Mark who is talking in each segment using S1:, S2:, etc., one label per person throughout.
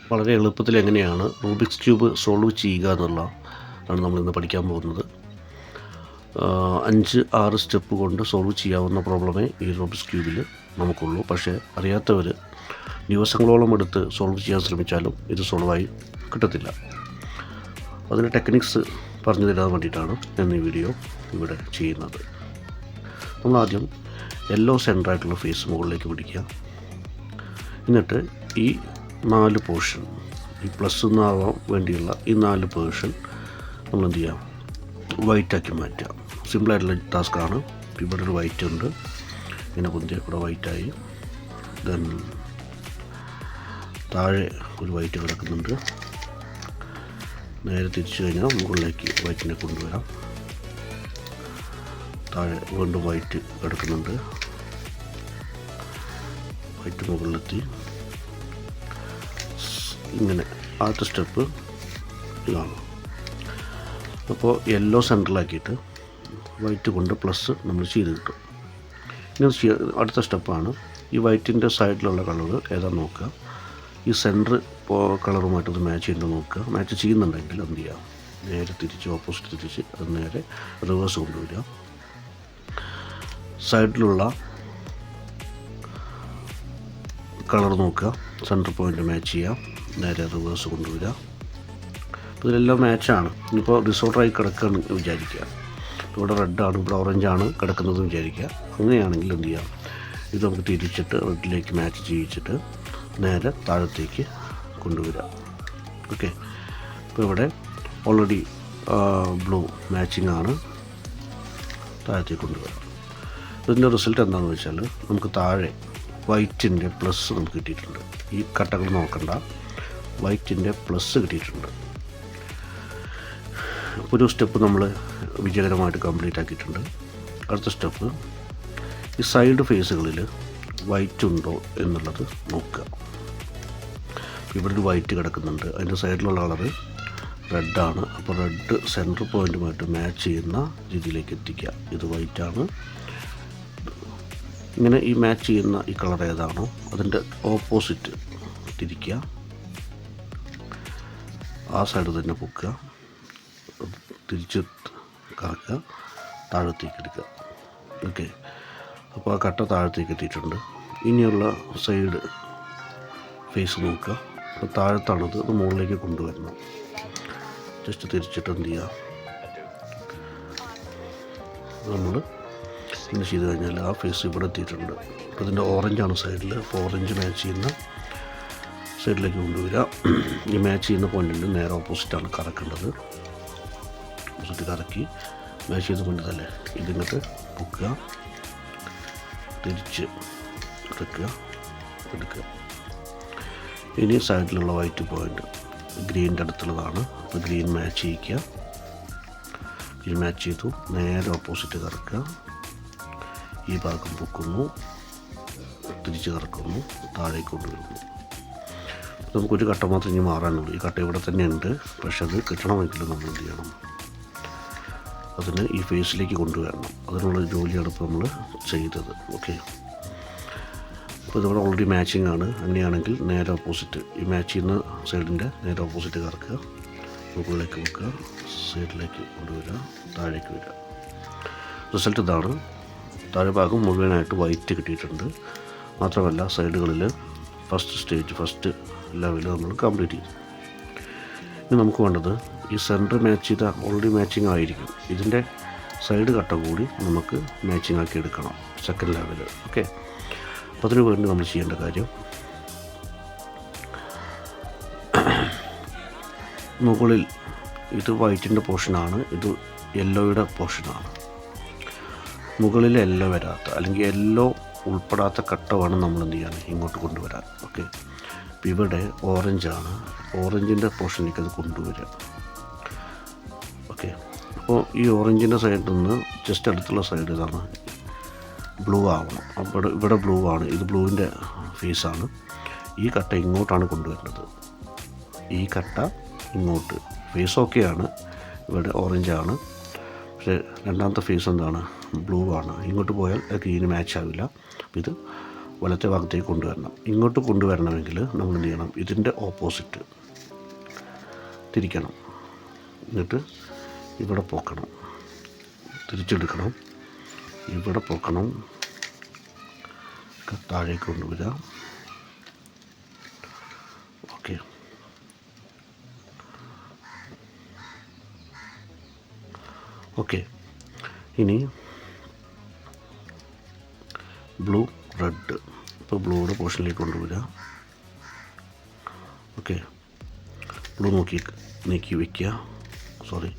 S1: വളരെ എളുപ്പത്തിൽ എങ്ങനെയാണ് റൂബിക്സ് ക്യൂബ് സോൾവ് ചെയ്യുക എന്നുള്ളതാണ് നമ്മളിന്ന് പഠിക്കാൻ പോകുന്നത്. 5-6 സ്റ്റെപ്പ് കൊണ്ട് സോൾവ് ചെയ്യാവുന്ന പ്രോബ്ലമേ ഈ റൂബിക്സ് ക്യൂബിൽ നമുക്കുള്ളൂ. പക്ഷേ അറിയാത്തവർ ദിവസങ്ങളോളം എടുത്ത് സോൾവ് ചെയ്യാൻ ശ്രമിച്ചാലും ഇത് സോൾവായി കിട്ടത്തില്ല. അതിന് ടെക്നിക്സ് പറഞ്ഞു തരാൻ വേണ്ടിയിട്ടാണ് ഞാൻ ഈ വീഡിയോ ഇവിടെ ചെയ്യുന്നത്. നമ്മളാദ്യം യെല്ലോ സെൻറ്ററായിട്ടുള്ള ഫേസ് മുകളിലേക്ക് പിടിക്കുക. എന്നിട്ട് ഈ 4 പോർഷൻ, ഈ പ്ലസ് എന്നാവാൻ വേണ്ടിയുള്ള ഈ 4 പോർഷൻ നമ്മൾ എന്ത് ചെയ്യാം, വൈറ്റാക്കി മാറ്റുക. സിമ്പിളായിട്ടുള്ള ടാസ്ക്കാണ്. ഇവിടെ ഒരു വൈറ്റ് ഉണ്ട്, ഇങ്ങനെ കുന്തിയ കൂടെ വൈറ്റായി. ദെൻ താഴെ ഒരു വൈറ്റ് കിടക്കുന്നുണ്ട്. നേരെ തിരിച്ചു കഴിഞ്ഞാൽ മുകളിലേക്ക് വൈറ്റിനെ കൊണ്ടുവരാം. താഴെ വീണ്ടും വൈറ്റ് കിടക്കുന്നുണ്ട്, വൈറ്റ് മുകളിലെത്തി. ഇങ്ങനെ ആദ്യത്തെ സ്റ്റെപ്പ് ഇതാണ്. അപ്പോൾ യെല്ലോ സെൻറ്ററിലാക്കിയിട്ട് വൈറ്റ് കൊണ്ട് പ്ലസ് നമ്മൾ ചെയ്ത് കിട്ടും. ഇനി അടുത്ത സ്റ്റെപ്പാണ് ഈ വൈറ്റിൻ്റെ സൈഡിലുള്ള കളർ ഏതാണെന്ന് നോക്കുക. ഈ സെൻറ്റർ കളറുമായിട്ടത് മാച്ച് ചെയ്യുന്നത് നോക്കുക. മാച്ച് ചെയ്യുന്നുണ്ടെങ്കിൽ എന്ത് ചെയ്യുക, നേരെ തിരിച്ച് ഓപ്പോസിറ്റ് തിരിച്ച് അത് നേരെ റിവേഴ്സ് കൊണ്ടുവരിക. സൈഡിലുള്ള കളർ നോക്കുക, സെൻറ്റർ പോയിൻ്റ് മാച്ച് ചെയ്യുക, നേരെ റിവേഴ്സ് കൊണ്ടുവരിക. അപ്പോൾ ഇതിലെല്ലാം മാച്ചാണ്. ഇനിയിപ്പോൾ ഡിസോർഡറായി കിടക്കുകയാണെന്ന് വിചാരിക്കുക. ഇവിടെ റെഡാണ്, ഇവിടെ ഓറഞ്ചാണ് കിടക്കുന്നത് വിചാരിക്കുക. അങ്ങനെയാണെങ്കിൽ എന്ത് ചെയ്യാം, ഇത് നമുക്ക് തിരിച്ചിട്ട് റെഡിലേക്ക് മാച്ച് ചെയ്യിച്ചിട്ട് നേരെ താഴത്തേക്ക് കൊണ്ടുവരിക. ഓക്കെ, ഇപ്പോൾ ഇവിടെ ഓൾറെഡി ബ്ലൂ മാച്ചിങ് ആണ്, താഴത്തേക്ക് കൊണ്ടുവരാം. ഇതിൻ്റെ റിസൾട്ട് എന്താണെന്ന് വെച്ചാൽ നമുക്ക് താഴെ വൈറ്റിൻ്റെ പ്ലസ് നമുക്ക് കിട്ടിയിട്ടുണ്ട്. ഈ കട്ടകൾ നോക്കണ്ട, വൈറ്റിൻ്റെ പ്ലസ് കിട്ടിയിട്ടുണ്ട്. ഒരു സ്റ്റെപ്പ് നമ്മൾ വിജയകരമായിട്ട് കംപ്ലീറ്റ് ആക്കിയിട്ടുണ്ട്. അടുത്ത സ്റ്റെപ്പ് ഈ സൈഡ് ഫേസുകളിൽ വൈറ്റ് ഉണ്ടോ എന്നുള്ളത് നോക്കുക. ഇവിടെ ഒരു വൈറ്റ് കിടക്കുന്നുണ്ട്, അതിൻ്റെ സൈഡിലുള്ള കളർ റെഡാണ്. അപ്പോൾ റെഡ് സെൻറ്റർ പോയിൻറ്റുമായിട്ട് മാച്ച് ചെയ്യുന്ന രീതിയിലേക്ക് എത്തിക്കുക. ഇത് വൈറ്റാണ്. ഇങ്ങനെ ഈ മാച്ച് ചെയ്യുന്ന ഈ കളർ ഏതാണോ അതിൻ്റെ ഓപ്പോസിറ്റ് തിരിക്കുക. ആ സൈഡ് തന്നെ പൊക്കുക, തിരിച്ച് കറക്കുക, താഴത്തേക്ക് എടുക്കുക. ഓക്കെ, അപ്പോൾ ആ കട്ട താഴത്തേക്ക് എത്തിയിട്ടുണ്ട്. ഇനിയുള്ള സൈഡ് ഫേസ് നോക്കുക. അപ്പോൾ താഴത്താണത്, അത് മുകളിലേക്ക് കൊണ്ടുവരണം. ജസ്റ്റ് തിരിച്ചിട്ട് എന്ത് ചെയ്യുക, നമ്മൾ ഇങ്ങനെ ചെയ്ത് കഴിഞ്ഞാൽ ആ ഫേസ് ഇവിടെ എത്തിയിട്ടുണ്ട്. അപ്പോൾ ഇതിൻ്റെ ഓറഞ്ചാണ് സൈഡിൽ. അപ്പോൾ ഓറഞ്ച് മാച്ച് ചെയ്യുന്ന സൈഡിലേക്ക് കൊണ്ടുവരിക. ഈ മാച്ച് ചെയ്യുന്ന പോയിൻറ്റിൽ നേരെ ഓപ്പോസിറ്റാണ് കറക്കേണ്ടത്. ഓപ്പോസിറ്റ് കറക്കി മാച്ച് ചെയ്ത പോയിൻ്റല്ലേ ഇതിങ്ങോട്ട് പൊക്കുക, തിരിച്ച് എടുക്കുക. ഇനി സൈഡിലുള്ള വൈറ്റ് പോയിൻ്റ് ഗ്രീനിൻ്റെ അടുത്തുള്ളതാണ്. അപ്പോൾ ഗ്രീൻ മാച്ച് ചെയ്യിക്കുക. ഗ്രീൻ മാച്ച് ചെയ്തു, നേരെ ഓപ്പോസിറ്റ് കറക്കുക. ഈ ഭാഗം പൊക്കുന്നു, തിരിച്ച് കറക്കുന്നു, താഴേക്ക് കൊണ്ടുവരുന്നു. നമുക്കൊരു കട്ട മാത്രമേ ഇനി മാറാനുള്ളൂ. ഈ കട്ട ഇവിടെ തന്നെ ഉണ്ട്, പക്ഷെ അത് കിട്ടണമെങ്കിൽ നമ്മൾ എന്ത് ചെയ്യണം, അതിന് ഈ ഫേസിലേക്ക് കൊണ്ടുവരണം. അതിനുള്ള ജോലിയാണ് ഇപ്പോൾ നമ്മൾ ചെയ്തത്. ഓക്കെ, അപ്പോൾ ഇതിവിടെ ഓൾറെഡി മാച്ചിങ് ആണ്. അങ്ങനെയാണെങ്കിൽ നേരെ ഓപ്പോസിറ്റ്, ഈ മാച്ച് ചെയ്യുന്ന സൈഡിൻ്റെ നേരെ ഓപ്പോസിറ്റ് കറക്കുക, മുകളിലേക്ക് വെക്കുക, സൈഡിലേക്ക് കൊണ്ടുവരിക, താഴേക്ക് വരിക. റിസൾട്ട് ഇതാണ്. താഴെ ഭാഗം മുഴുവനായിട്ട് വൈറ്റ് കിട്ടിയിട്ടുണ്ട്. മാത്രമല്ല സൈഡുകളിൽ ഫസ്റ്റ് ലെവൽ നമ്മൾ കംപ്ലീറ്റ് ചെയ്തു. ഇനി നമുക്ക് വേണ്ടത് ഈ സെൻറ്റർ മാച്ച് ചെയ്ത ഓൾറെഡി മാച്ചിങ് ആയിരിക്കും, ഇതിൻ്റെ സൈഡ് കട്ട കൂടി നമുക്ക് മാച്ചിങ് ആക്കി എടുക്കണം, സെക്കൻഡ് ലെവൽ. ഓക്കെ, അപ്പോൾ അതിനു വേണ്ടി നമ്മൾ ചെയ്യേണ്ട കാര്യം, മുകളിൽ ഇത് വൈറ്റിൻ്റെ പോർഷനാണ്, ഇത് യെല്ലോയുടെ പോർഷനാണ്. മുകളിൽ യെല്ലോ വരാത്ത അല്ലെങ്കിൽ യെല്ലോ ഉൾപ്പെടാത്ത കട്ട വേണം നമ്മൾ എന്ത് ചെയ്യാൻ, ഇങ്ങോട്ട് കൊണ്ടുവരാൻ. ഓക്കെ, അപ്പോൾ ഇവിടെ ഓറഞ്ചാണ്, ഓറഞ്ചിൻ്റെ പോർഷനിലേക്ക് അത് കൊണ്ടുവരിക. ഓക്കെ, അപ്പോൾ ഈ ഓറഞ്ചിൻ്റെ സൈഡിൽ നിന്ന് ജസ്റ്റ് അടുത്തുള്ള സൈഡ് ഇതാണ്, ബ്ലൂ ആവണം. അപ്പോൾ ഇവിടെ ബ്ലൂ ആണ്, ഇത് ബ്ലൂവിൻ്റെ ഫേസാണ്. ഈ കട്ട ഇങ്ങോട്ടാണ് കൊണ്ടുവരേണ്ടത്. ഈ കട്ട ഇങ്ങോട്ട്, ഫേസ് ഓക്കെയാണ്, ഇവിടെ ഓറഞ്ചാണ്. പക്ഷേ രണ്ടാമത്തെ ഫേസ് എന്താണ്, ബ്ലൂ ആണ്. ഇങ്ങോട്ട് പോയാൽ ഗ്രീന് മാച്ച് ആവില്ല. ഇത് വലത്തെ ഭാഗത്തേക്ക് കൊണ്ടുവരണം. ഇങ്ങോട്ട് കൊണ്ടുവരണമെങ്കിൽ നമ്മൾ എന്ത് ചെയ്യണം, ഇതിൻ്റെ ഓപ്പോസിറ്റ് തിരിക്കണം. എന്നിട്ട് ഇവിടെ പോക്കണം, തിരിച്ചെടുക്കണം, ഇവിടെ പോക്കണം, താഴേക്ക് കൊണ്ടുവരിക. Okay, okay. ഇനി ബ്ലൂ റെഡ്, ഇപ്പോൾ ബ്ലൂയുടെ പോർഷനിലേക്ക് കൊണ്ടുവരിക. ഓക്കെ, ബ്ലൂ നീക്കി വയ്ക്കുക. സോറി,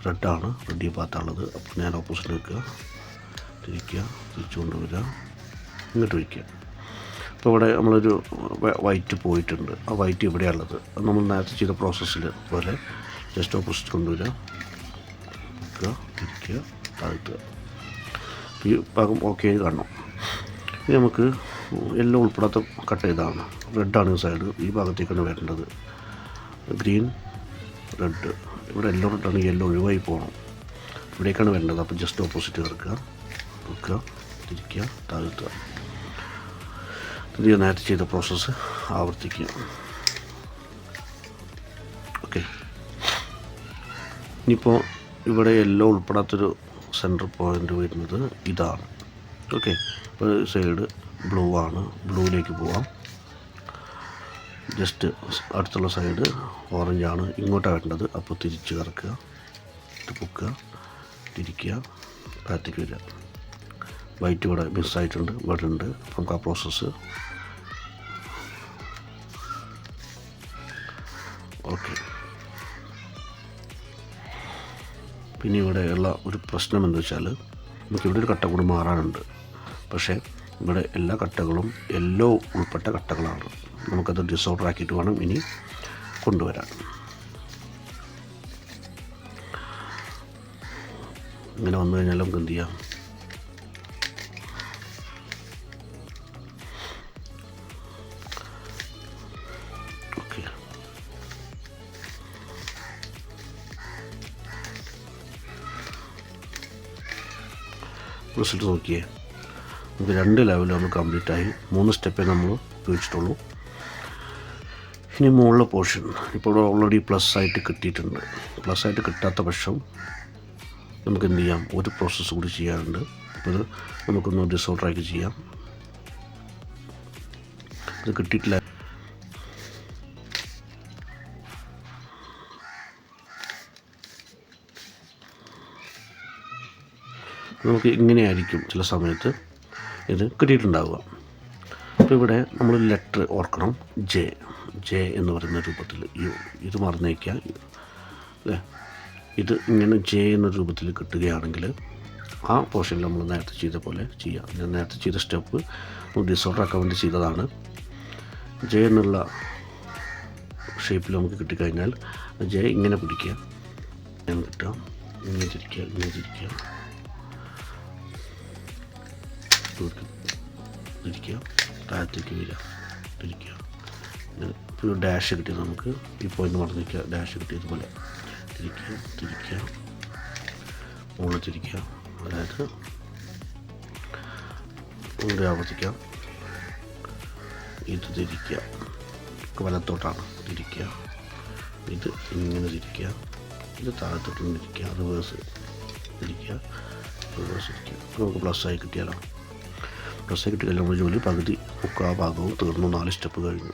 S1: റെഡാണ്, റെഡ് ഈ ഭാഗത്താണുള്ളത്. അപ്പോൾ ഞാൻ ഓപ്പോസിറ്റ് വെക്കുക, തിരിക്കുക, തിരിച്ചു കൊണ്ടുവരിക, ഇങ്ങോട്ട് വയ്ക്കുക. ഇപ്പോൾ ഇവിടെ നമ്മളൊരു വൈറ്റ് പോയിട്ടുണ്ട്. ആ വൈറ്റ് ഇവിടെയാണുള്ളത്. അത് നമ്മൾ നേരത്തെ ചെയ്ത പ്രോസസ്സിൽ പോലെ ജസ്റ്റ് ഓപ്പോസിറ്റ് കൊണ്ടുവരിക, വെക്കുക, തിരിക്കുക, താഴ്ത്തുക. ഈ ഭാഗം ഓക്കെ കാണണം. ഇനി നമുക്ക് എല്ലാം ഉൾപ്പെടാത്ത കട്ട് ചെയ്താണ്. റെഡാണ് ഈ സൈഡ്, ഈ ഭാഗത്തേക്കാണ് വരേണ്ടത്. ഗ്രീൻ റെഡ്, ഇവിടെ യെല്ലോ റെഡാണ്, യെല്ലോ ഒഴിവായി പോകണം, ഇവിടേക്കാണ് വരേണ്ടത്. അപ്പോൾ ജസ്റ്റ് ഓപ്പോസിറ്റ് കിടക്കുക, വെക്കുക, തിരിക്കുക, താഴ്ത്തുക. ഇത് നേരത്തെ ചെയ്ത പ്രോസസ്സ് ആവർത്തിക്കുക. ഓക്കെ, ഇനിയിപ്പോൾ ഇവിടെ എല്ലാം ഉൾപ്പെടാത്തൊരു സെൻറ്റർ പോയിൻ്റ് വരുന്നത് ഇതാണ്. ഓക്കെ, ഇപ്പോൾ സൈഡ് ബ്ലൂ ആണ്, ബ്ലൂവിലേക്ക് പോവാം. ജസ്റ്റ് അടുത്തുള്ള സൈഡ് ഓറഞ്ചാണ്, ഇങ്ങോട്ടാണ് വരേണ്ടത്. അപ്പോൾ തിരിച്ച് കറക്കുക, ഇത് പൊക്കുക, തിരിക്കുക, താഴത്തേക്ക് വരിക. വൈറ്റ് ഇവിടെ മിസ്സായിട്ടുണ്ട്, ഇവിടെ ഉണ്ട്. നമുക്ക് ആ പ്രോസസ്സ് ഓക്കെ. പിന്നെ ഇവിടെയുള്ള ഒരു പ്രശ്നം എന്ന് വെച്ചാൽ നമുക്കിവിടെ ഒരു കട്ട കൂടി മാറാനുണ്ട്. പക്ഷേ ഇവിടെ എല്ലാ കട്ടകളും യെല്ലോ ഉൾപ്പെട്ട കട്ടകളാണ്. നമുക്കത് ഡിസോർഡർ ആക്കിയിട്ട് വേണം ഇനി കൊണ്ടുവരാൻ. ഇങ്ങനെ വന്നു കഴിഞ്ഞാൽ നമുക്ക് എന്ത് ചെയ്യാം, ഓക്കെ, റിസൾട്ട് നോക്കിയേ. നമുക്ക് 2 ലെവൽ നമ്മൾ കംപ്ലീറ്റ് ആയി. 3 സ്റ്റെപ്പേ നമ്മൾ ഉപയോഗിച്ചിട്ടുള്ളൂ. ഇനി മുകളിലെ പോർഷൻ ഇപ്പോൾ ഓൾറെഡി പ്ലസ് ആയിട്ട് കിട്ടിയിട്ടുണ്ട്. പ്ലസ് ആയിട്ട് കിട്ടാത്ത പക്ഷം നമുക്ക് എന്ത് ചെയ്യാം, ഒരു പ്രോസസ്സ് കൂടി ചെയ്യാറുണ്ട്. അപ്പോൾ ഇത് നമുക്കൊന്ന് ഡിസോർഡറാക്കി ചെയ്യാം. ഇത് കിട്ടിയിട്ടില്ല. നമുക്ക് ഇങ്ങനെയായിരിക്കും ചില സമയത്ത് ഇത് കിട്ടിയിട്ടുണ്ടാവുക. അപ്പോൾ ഇവിടെ നമ്മൾ ലെറ്റർ ഓർക്കണം, ജെ എന്ന് പറയുന്ന രൂപത്തിൽ. ഇത് മറന്നേക്കുക അല്ലേ. ഇത് ഇങ്ങനെ ജെ എന്ന രൂപത്തിൽ കിട്ടുകയാണെങ്കിൽ ആ പോർഷനിൽ നമ്മൾ നേരത്തെ ചെയ്ത പോലെ ചെയ്യാം. ഞാൻ നേരത്തെ ചെയ്ത സ്റ്റെപ്പ് ഡിസോർഡർ ആക്കാൻ വേണ്ടി ചെയ്തതാണ്. ജെ എന്നുള്ള ഷേപ്പിൽ നമുക്ക് കിട്ടിക്കഴിഞ്ഞാൽ ജെ ഇങ്ങനെ പിടിക്കുക, ഇങ്ങനെ കിട്ടുക, ഇങ്ങനെ തിരിക്കുക, ഇങ്ങനെ തിരിക്കുക, തിരിക്കുക, താഴത്തേക്ക് വരിക, തിരിക്കുക. ഇപ്പോൾ ഡാഷ് കിട്ടി നമുക്ക്. ഈ പോയിന്റ് മറന്നു നിൽക്കുക, ഡാഷ് കിട്ടിയതുപോലെ തിരിക്കുക, തിരിക്കുക, മുകളിൽ തിരിക്കുക. അതായത് ഇവിടെ ആവർത്തിക്കാം. ഇത് തിരിക്കുക, വലത്തോട്ടാണ് തിരിക്കുക. ഇത് ഇങ്ങനെ തിരിക്കുക, ഇത് താഴത്തോട്ട് തിരിക്കുക, റിവേഴ്സ് തിരിക്കുക, റിവേഴ്സ് തിരിക്കുക. നമുക്ക് പ്ലസ്സായി കിട്ടിയാലോ. പ്ലസ്സായി കിട്ടിയാലും നമ്മുടെ ജോലി പകുതി മുക്കാൽ ഭാഗവും തീർന്നു. 4 സ്റ്റെപ്പ് കഴിഞ്ഞു.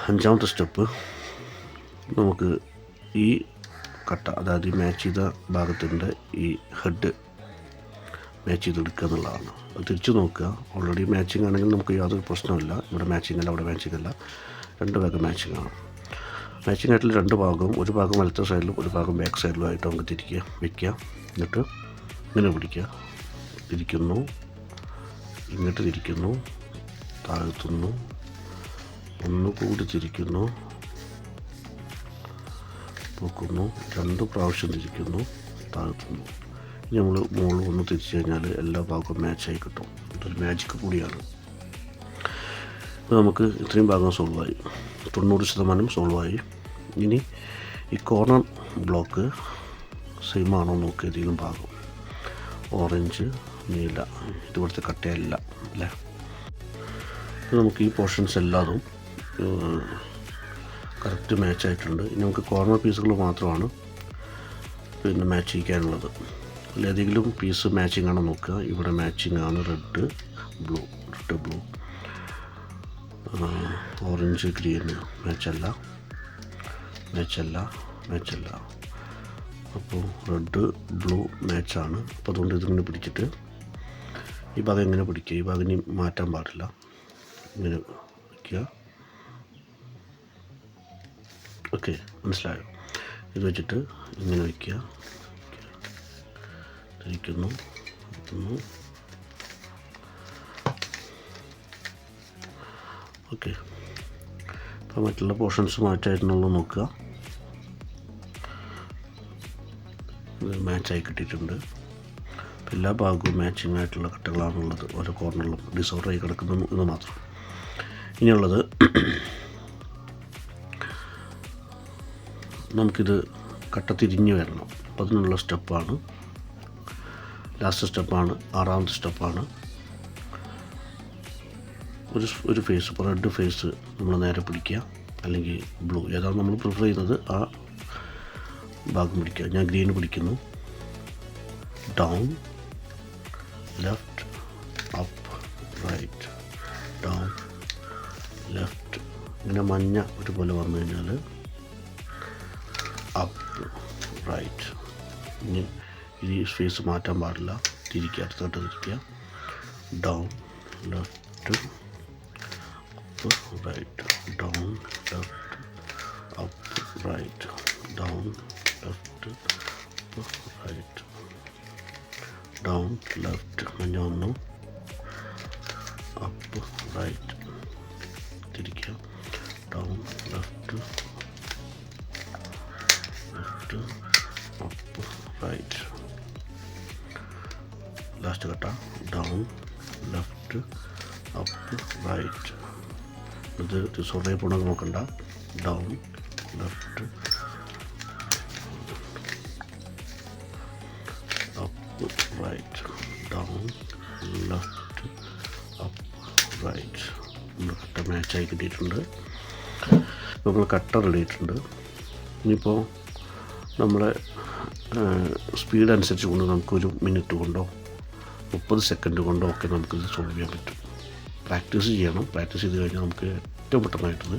S1: 5ാമത്തെ സ്റ്റെപ്പ് നമുക്ക് ഈ കട്ട, അതായത് ഈ മാച്ച് ചെയ്ത ഭാഗത്തിൻ്റെ ഈ ഹെഡ് മാച്ച് ചെയ്തെടുക്കുക എന്നുള്ളതാണ്. അത് തിരിച്ച് നോക്കുക. ഓൾറെഡി മാച്ചിങ് ആണെങ്കിൽ നമുക്ക് യാതൊരു പ്രശ്നമില്ല. ഇവിടെ മാച്ചിങ് അല്ല, അവിടെ മാച്ചിങ് അല്ല, 2 ഭാഗം മാച്ചിങ് ആണ്. മാച്ചിങ് ആയിട്ടുള്ള 2 ഭാഗവും, ഒരു ഭാഗം വലത്തെ സൈഡിലും ഒരു ഭാഗം ബാക്ക് സൈഡിലും ആയിട്ട് നമുക്ക് തിരിക്കുക, വയ്ക്കുക. എന്നിട്ട് ഇങ്ങനെ പിടിക്കുക, തിരിക്കുന്നു, ഇങ്ങോട്ട് തിരിക്കുന്നു, താഴ്ത്തുന്നു, ഒന്നുകൂടി തിരിക്കുന്നു, പൊക്കുന്നു, 2 പ്രാവശ്യം തിരിക്കുന്നു, താഴ്ത്തുന്നു. ഇനി നമ്മൾ മുകളിൽ ഒന്ന് തിരിച്ചു കഴിഞ്ഞാൽ എല്ലാ ഭാഗവും മാച്ചായി കിട്ടും. ഇതൊരു മാജിക്ക് കൂടിയാണ്. ഇപ്പോൾ നമുക്ക് ഇത്രയും ഭാഗം സോൾവായി, 90% സോൾവായി. ഇനി ഈ കോർണർ ബ്ലോക്ക് സെയിം ആണോ നോക്കുക, ഏതെങ്കിലും ഭാഗം. ഓറഞ്ച്, നീല, ഇതുപോലത്തെ കട്ടയല്ല അല്ലേ. നമുക്ക് ഈ പോർഷൻസ് എല്ലാതും കറക്റ്റ് മാച്ച് ആയിട്ടുണ്ട്. ഇനി നമുക്ക് കോർണർ പീസുകൾ മാത്രമാണ് പിന്നെ മാച്ച് ചെയ്യിക്കാനുള്ളത്. അതിലേതെങ്കിലും പീസ് മാച്ചിങ് ആണോ നോക്കുക. ഇവിടെ മാച്ചിങ് ആണ് റെഡ് ബ്ലൂ, ഓറഞ്ച് ഗ്രീന് മാച്ചല്ല. അപ്പോൾ റെഡ് ബ്ലൂ മാച്ചാണ്. അപ്പോൾ അതുകൊണ്ട് ഇതിങ്ങനെ പിടിച്ചിട്ട് ഈ ഭാഗം എങ്ങനെ പിടിക്കുക, ഈ ഭാഗം ഇനി മാറ്റാൻ പാടില്ല. ഇങ്ങനെ വയ്ക്കുക. ഓക്കെ, മനസ്സിലായോ? ഇത് വെച്ചിട്ട് ഇങ്ങനെ വയ്ക്കുക. തിരിക്കുന്നു. ഓക്കെ, അപ്പോൾ മറ്റുള്ള പോർഷൻസ് മാച്ചായിട്ടുള്ളത് നോക്കുക. ഇത് മാച്ചായി കിട്ടിയിട്ടുണ്ട്. എല്ലാ ഭാഗവും മാച്ചിങ് ആയിട്ടുള്ള കട്ടകളാണുള്ളത്. ഓരോ കോർണറിലും ഡിസോർഡർ ആയി കിടക്കുന്നു എന്ന് മാത്രം. ഇനിയുള്ളത് നമുക്കിത് കട്ട തിരിഞ്ഞ് വരണം. അപ്പോൾ അതിനുള്ള സ്റ്റെപ്പാണ്, ലാസ്റ്റ് സ്റ്റെപ്പാണ്, 6ാമത്തെ സ്റ്റെപ്പാണ്. ഒരു ഫേസ്, ഇപ്പോൾ റെഡ് ഫേസ് നമ്മൾ നേരെ പിടിക്കുക, അല്ലെങ്കിൽ ബ്ലൂ, ഏതാണ് നമ്മൾ പ്രിഫർ ചെയ്യുന്നത് ആ ഭാഗം പിടിക്കുക. ഞാൻ ഗ്രീൻ പിടിക്കുന്നു. Down, left, up, right, down, left. ഇങ്ങനെ മഞ്ഞ ഒരുപോലെ വന്നു കഴിഞ്ഞാൽ അപ്പ്, റൈറ്റ്. ഇനി ഈ ഫേസ് മാറ്റാൻ പാടില്ല. തിരിക്കുക, അടുത്തോട്ട് തിരിക്കുക. Down, left, up, right, down, left, up, right, down, left, up, right, down, left. മഞ്ഞ വന്നു. അപ്പ്, റൈറ്റ്, തിരിക്കുക. Down, left, up, right. Last കട്ട ഡൗൺ, ലെഫ്റ്റ്, അപ്പ്, റൈറ്റ്. ഇത് ഡിസോർഡർ പോകണമെന്ന് നോക്കണ്ട. Down, left, up, right, down, left, up, right. നമ്മൾ കട്ട മാച്ചായി കിട്ടിയിട്ടുണ്ട്. നമ്മൾ കട്ട റെഡി ആയിട്ടുണ്ട്. ഇനിയിപ്പോൾ നമ്മളെ സ്പീഡ് അനുസരിച്ച് കൊണ്ട് നമുക്കൊരു മിനിറ്റ് കൊണ്ടോ 30 സെക്കൻഡ് കൊണ്ടോ ഒക്കെ നമുക്കിത് സോൾവ് ചെയ്യാൻ പറ്റും. പ്രാക്ടീസ് ചെയ്യണം. പ്രാക്ടീസ് ചെയ്ത് കഴിഞ്ഞാൽ നമുക്ക് ഏറ്റവും പെട്ടെന്നായിട്ടത്